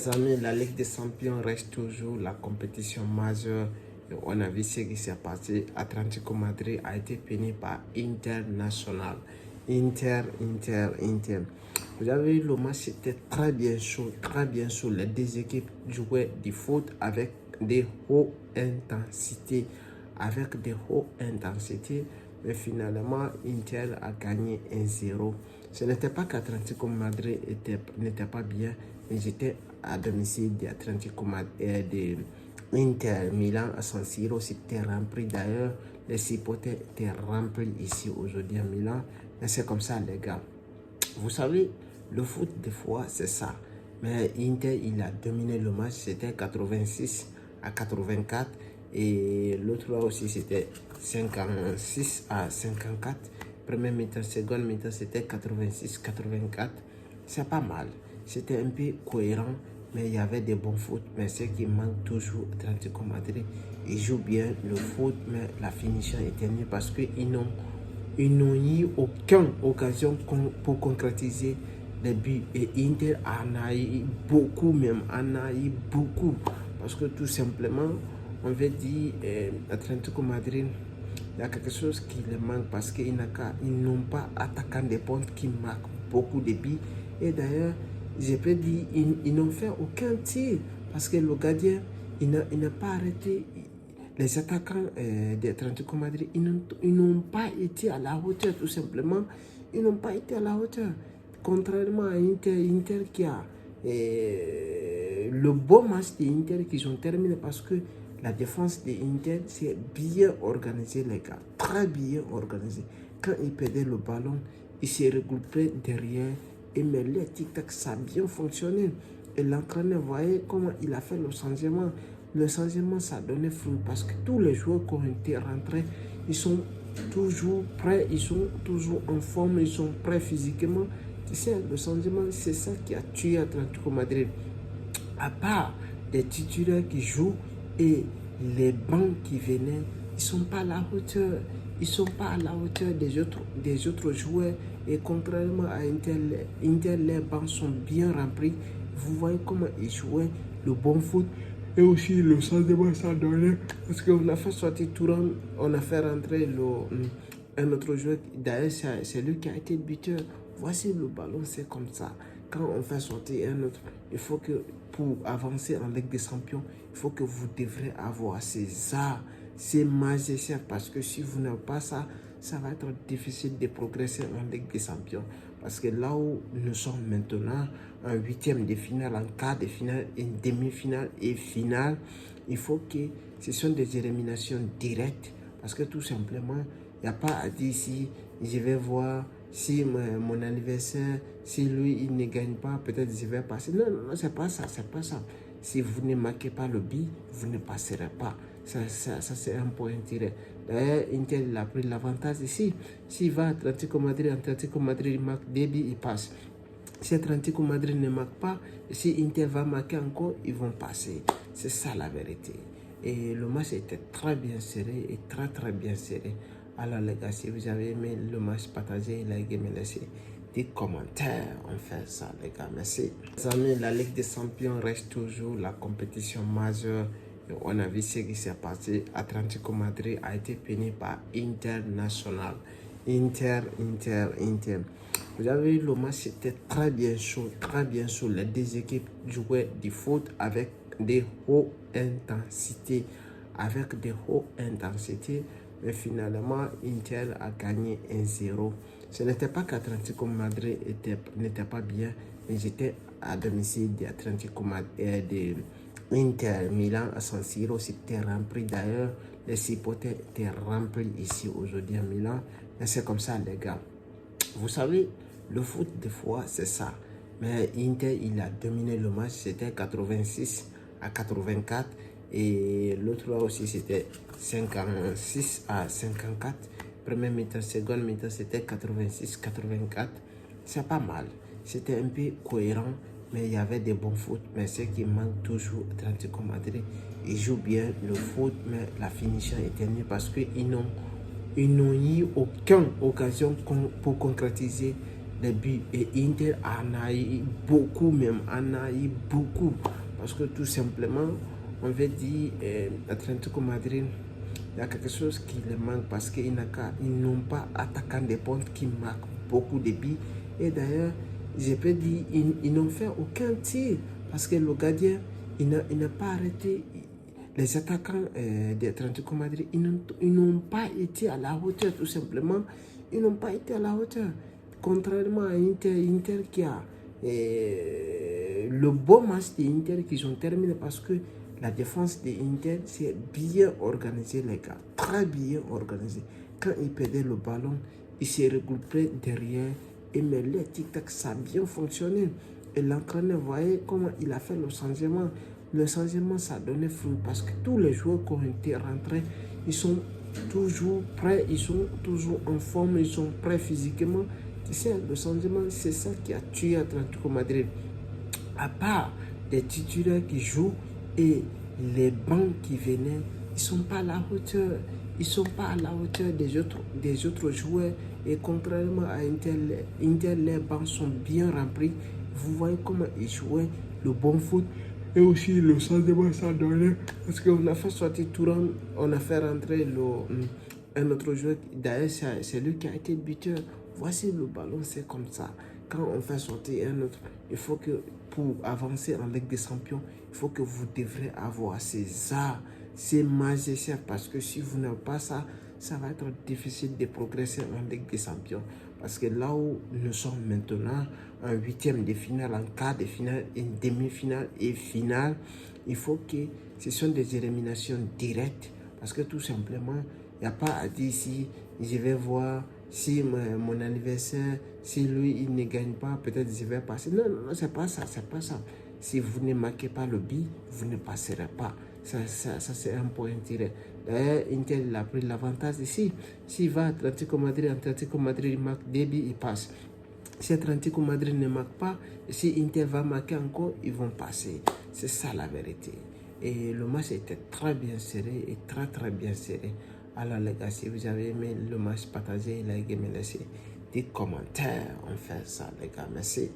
Les amis, la Ligue des Champions reste toujours la compétition majeure. Et on a vu ce qui s'est passé. Atlético Madrid a été fini par International. Inter. Vous avez vu, le match c'était très bien chaud, très bien chaud. Les deux équipes jouaient du foot avec des hautes intensités. Mais finalement, Inter a gagné 1-0. Ce n'était pas qu'Atlético Madrid n'était pas bien, mais j'étais à domicile d'Atlético Madrid, de Inter Milan à San Siro, c'était rempli. D'ailleurs, les supporters étaient remplis ici aujourd'hui à Milan. Mais c'est comme ça, les gars. Vous savez, le foot, des fois, c'est ça. Mais Inter, il a dominé le match. C'était 86-84. Et l'autre là aussi, c'était 56-54. Première mi-temps, seconde mi-temps, c'était 86-84. C'est pas mal. C'était un peu cohérent, mais il y avait des bons foot. Mais ce qui manque toujours, Atlético Madrid, ils jouent bien le foot, mais la finition était nulle parce qu'ils n'ont eu aucune occasion pour concrétiser les buts. Et Inter en a eu beaucoup même, parce que tout simplement, on veut dire, Atlético Madrid, il y a quelque chose qui les manque parce qu'ils n'ont pas attaquant des pontes qui marquent beaucoup de buts. Et d'ailleurs, je peux dire, ils n'ont fait aucun tir parce que le gardien, il n'a pas arrêté. Les attaquants d'Atlético Madrid, ils n'ont pas été à la hauteur, tout simplement. Ils n'ont pas été à la hauteur. Contrairement à Inter qui a le beau match d'Inter qu'ils ont terminé parce que la défense de Inter, c'est bien organisé, les gars. Très bien organisé. Quand ils perdaient le ballon, ils se regroupaient derrière. Et mais les tic-tac, ça a bien fonctionné. Et l'entraîneur, voyez comment il a fait le changement. Le changement, ça a donné fruit parce que tous les joueurs qui ont été rentrés, ils sont toujours prêts, ils sont toujours en forme, ils sont prêts physiquement. Tu sais, le changement, c'est ça qui a tué Atlético Madrid. À part les titulaires qui jouent et les bancs qui venaient, ils ne sont pas à la hauteur. Ils ne sont pas à la hauteur des autres joueurs. Et contrairement à Inter, les bancs sont bien remplis. Vous voyez comment ils jouaient le bon foot. Et aussi le changement ça donnait. Parce qu'on a fait sortir Touran, on a fait rentrer un autre joueur. D'ailleurs, c'est lui qui a été buteur. Voici le ballon, c'est comme ça. Quand on fait sortir un autre, il faut que pour avancer en Ligue des Champions, il faut que vous devrez avoir ces arts, ces magiciens. Parce que si vous n'avez pas ça, ça va être difficile de progresser en Ligue des Champions. Parce que là où nous sommes maintenant, en huitième de finale, en quart de finale, une demi-finale et finale, il faut que ce sont des éliminations directes. Parce que tout simplement, il n'y a pas à dire si je vais voir si mon anniversaire, si lui il ne gagne pas, peut-être je vais passer. Non, c'est pas ça, c'est pas ça. Si vous ne marquez pas le but, vous ne passerez pas. Ça c'est un point tiré. D'ailleurs, Inter a pris l'avantage ici. S'il va à Atlético Madrid marque des buts, il passe. Si Atlético Madrid ne marque pas, si Inter va marquer encore, ils vont passer. C'est ça la vérité. Et le match était très bien serré et très bien serré. Alors les gars, si vous avez aimé le match, partagez, likez, me laissez des commentaires. On fait ça les gars, merci. Les amis, la Ligue des Champions reste toujours la compétition majeure. Et on a vu ce qui s'est passé. Atlético Madrid a été fini par International. Inter. Vous avez vu, le match c'était très bien chaud, très bien chaud. Les deux équipes jouaient du foot avec des hautes intensités. Mais finalement, Inter a gagné 1-0. Ce n'était pas qu'Atlético Madrid n'était pas bien, mais j'étais à domicile d'Atlético Madrid, de Inter Milan à San Siro, c'était rempli. D'ailleurs, les supporters étaient remplis ici aujourd'hui à Milan. Mais c'est comme ça, les gars. Vous savez, le foot, des fois, c'est ça. Mais Inter, il a dominé le match. C'était 86-84. Et l'autre là aussi, c'était 56-54. Première mi-temps, seconde mi-temps, c'était 86-84. C'est pas mal. C'était un peu cohérent, mais il y avait des bons foot. Mais ce qui manque toujours, Atlético Madrid, ils jouent bien le foot, mais la finition était nulle parce qu'ils n'ont eu aucune occasion pour concrétiser les buts. Et Inter en a eu beaucoup même, en a eu beaucoup. Parce que tout simplement, on veut dire, Atlético Madrid, il y a quelque chose qui les manque parce qu'ils n'ont pas attaquant de pointe qui marquent beaucoup de buts. Et d'ailleurs, je peux dire, ils n'ont fait aucun tir parce que le gardien, il n'a pas arrêté. Les attaquants d'Atlético Madrid, ils n'ont pas été à la hauteur, tout simplement. Ils n'ont pas été à la hauteur. Contrairement à Inter qui a le beau match d'Inter qu'ils ont terminé parce que la défense de Inter, c'est bien organisé, les gars. Très bien organisé. Quand ils perdaient le ballon, ils se regroupaient derrière. Et mais le tic-tac, ça a bien fonctionné. Et l'entraîneur, voyez comment il a fait le changement. Le changement, ça a donné fruit parce que tous les joueurs qui ont été rentrés, ils sont toujours prêts, ils sont toujours en forme, ils sont prêts physiquement. Tu sais, le changement, c'est ça qui a tué Atlético Madrid. À part les titulaires qui jouent et les bancs qui venaient, ils ne sont pas à la hauteur. Ils ne sont pas à la hauteur des autres joueurs. Et contrairement à Inter, les bancs sont bien remplis. Vous voyez comment ils jouaient le bon foot. Et aussi le changement ça donnait. Parce qu'on a fait sortir Touran, on a fait rentrer un autre joueur. D'ailleurs, c'est lui qui a été buteur. Voici le ballon, c'est comme ça. Quand on fait sortir un autre, il faut que pour avancer en Ligue des Champions, il faut que vous devrez avoir ces arts, ces magiciens. Parce que si vous n'avez pas ça, ça va être difficile de progresser en Ligue des Champions. Parce que là où nous sommes maintenant, en huitième de finale, en quart de finale, une demi-finale et finale, il faut que ce sont des éliminations directes. Parce que tout simplement, il n'y a pas à dire si je vais voir si mon anniversaire, si lui il ne gagne pas, peut-être je vais passer. Non, non, c'est pas ça, c'est pas ça. Si vous ne marquez pas le but, vous ne passerez pas. Ça c'est un point tiré. D'ailleurs, Inter a pris l'avantage ici. S'il va à Atlético Madrid il marque des buts, il passe. Si Atlético Madrid ne marque pas, si Inter va marquer encore, ils vont passer. C'est ça la vérité. Et le match était très bien serré et très bien serré. Alors les gars, si vous avez aimé le match, partagez, likez, laissez des commentaires. On fait ça les gars, merci.